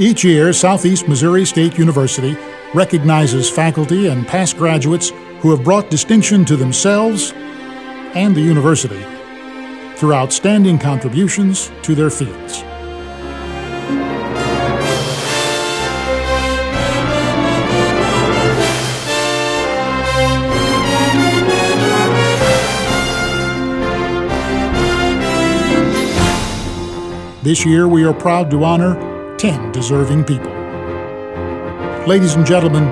Each year, Southeast Missouri State University recognizes faculty and past graduates who have brought distinction to themselves and the university through outstanding contributions to their fields. This year, we are proud to honor 10 deserving people. Ladies and gentlemen,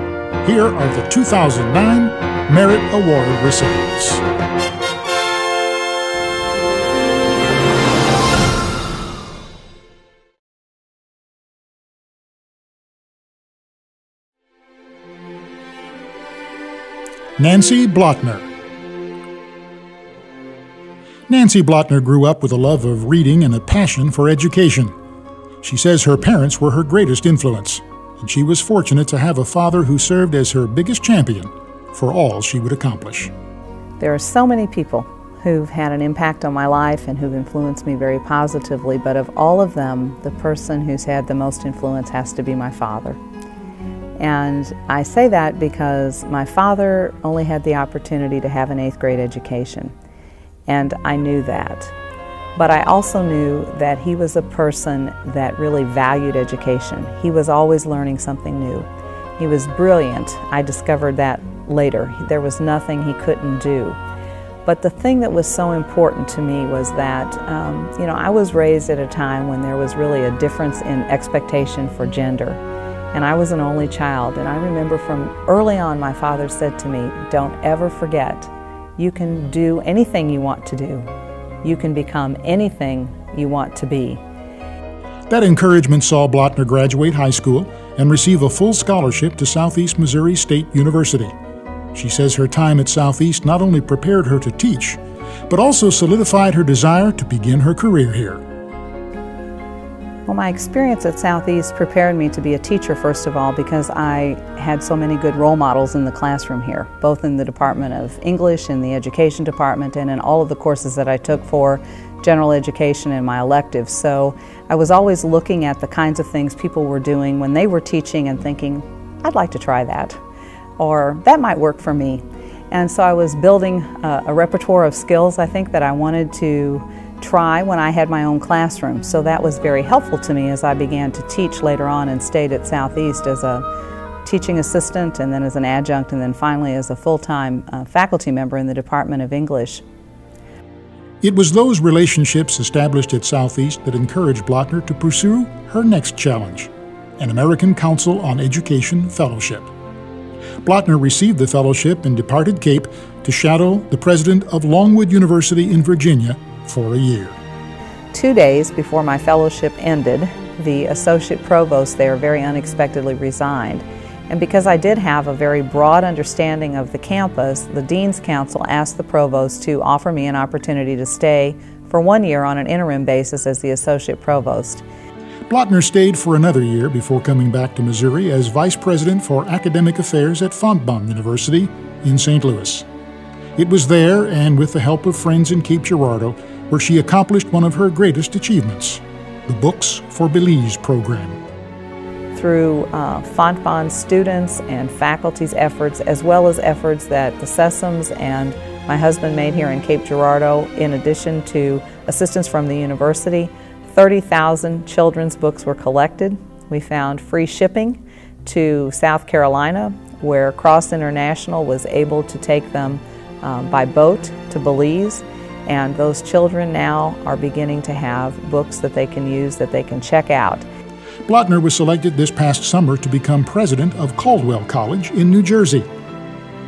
here are the 2009 Merit Award recipients. Nancy Blattner. Nancy Blattner grew up with a love of reading and a passion for education. She says her parents were her greatest influence, and she was fortunate to have a father who served as her biggest champion for all she would accomplish. There are so many people who've had an impact on my life and who've influenced me very positively, but of all of them, the person who's had the most influence has to be my father. And I say that because my father only had the opportunity to have an 8th grade education. And I knew that. But I also knew that he was a person that really valued education. He was always learning something new. He was brilliant. I discovered that later. There was nothing he couldn't do. But the thing that was so important to me was that, I was raised at a time when there was really a difference in expectation for gender. And I was an only child. And I remember from early on, my father said to me, "Don't ever forget, you can do anything you want to do. You can become anything you want to be." That encouragement saw Blattner graduate high school and receive a full scholarship to Southeast Missouri State University. She says her time at Southeast not only prepared her to teach, but also solidified her desire to begin her career here. Well, my experience at Southeast prepared me to be a teacher, first of all, because I had so many good role models in the classroom here, both in the Department of English, in the Education Department, and in all of the courses that I took for general education and my electives. So I was always looking at the kinds of things people were doing when they were teaching and thinking, I'd like to try that, or that might work for me. And so I was building a repertoire of skills, I think, that I wanted to try when I had my own classroom. So that was very helpful to me as I began to teach later on and stayed at Southeast as a teaching assistant and then as an adjunct and then finally as a full-time faculty member in the Department of English. It was those relationships established at Southeast that encouraged Blattner to pursue her next challenge, an American Council on Education Fellowship. Blattner received the fellowship and departed Cape to shadow the president of Longwood University in Virginia for a year. 2 days before my fellowship ended, the associate provost there very unexpectedly resigned. And because I did have a very broad understanding of the campus, the Dean's Council asked the provost to offer me an opportunity to stay for 1 year on an interim basis as the associate provost. Blattner stayed for another year before coming back to Missouri as vice president for academic affairs at Fontbonne University in St. Louis. It was there, and with the help of friends in Cape Girardeau, where she accomplished one of her greatest achievements, the Books for Belize program. Through Fontbonne students and faculty's efforts, as well as efforts that the Sessoms and my husband made here in Cape Girardeau, in addition to assistance from the university, 30,000 children's books were collected. We found free shipping to South Carolina, where Cross International was able to take them by boat to Belize. And those children now are beginning to have books that they can use, that they can check out. Blattner was selected this past summer to become president of Caldwell College in New Jersey.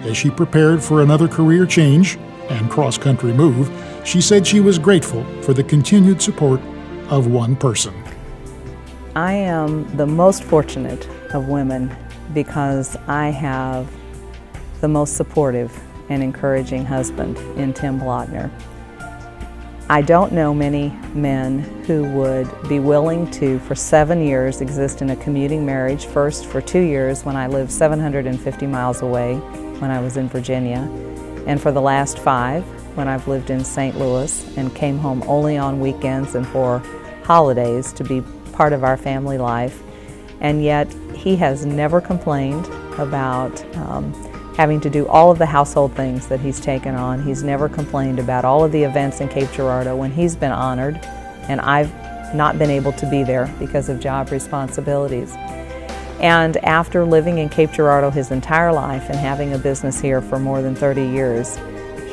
As she prepared for another career change and cross-country move, she said she was grateful for the continued support of one person. I am the most fortunate of women because I have the most supportive and encouraging husband in Tim Blattner. I don't know many men who would be willing to, for 7 years, exist in a commuting marriage, first for 2 years when I lived 750 miles away when I was in Virginia, and for the last 5 when I've lived in St. Louis and came home only on weekends and for holidays to be part of our family life. and yet he has never complained about having to do all of the household things that he's taken on. He's never complained about all of the events in Cape Girardeau when he's been honored and I've not been able to be there because of job responsibilities. And after living in Cape Girardeau his entire life and having a business here for more than 30 years,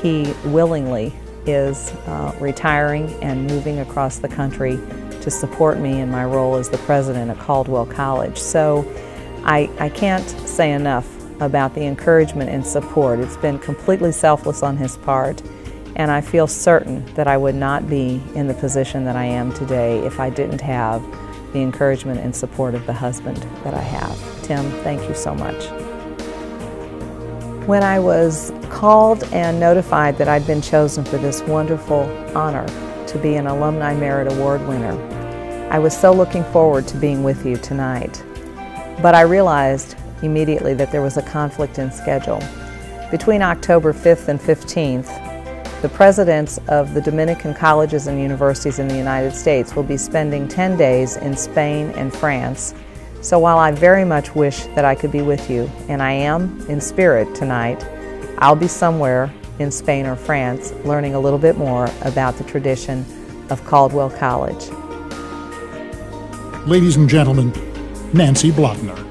he willingly is retiring and moving across the country to support me in my role as the president at Caldwell College. So I can't say enough about the encouragement and support. It's been completely selfless on his part, and I feel certain that I would not be in the position that I am today if I didn't have the encouragement and support of the husband that I have. Tim, thank you so much. When I was called and notified that I'd been chosen for this wonderful honor to be an Alumni Merit Award winner, I was so looking forward to being with you tonight. But I realized immediately that there was a conflict in schedule. Between October 5th and 15th, the presidents of the Dominican colleges and universities in the United States will be spending 10 days in Spain and France. So while I very much wish that I could be with you, and I am in spirit tonight, I'll be somewhere in Spain or France learning a little bit more about the tradition of Caldwell College. Ladies and gentlemen, Nancy Blattner.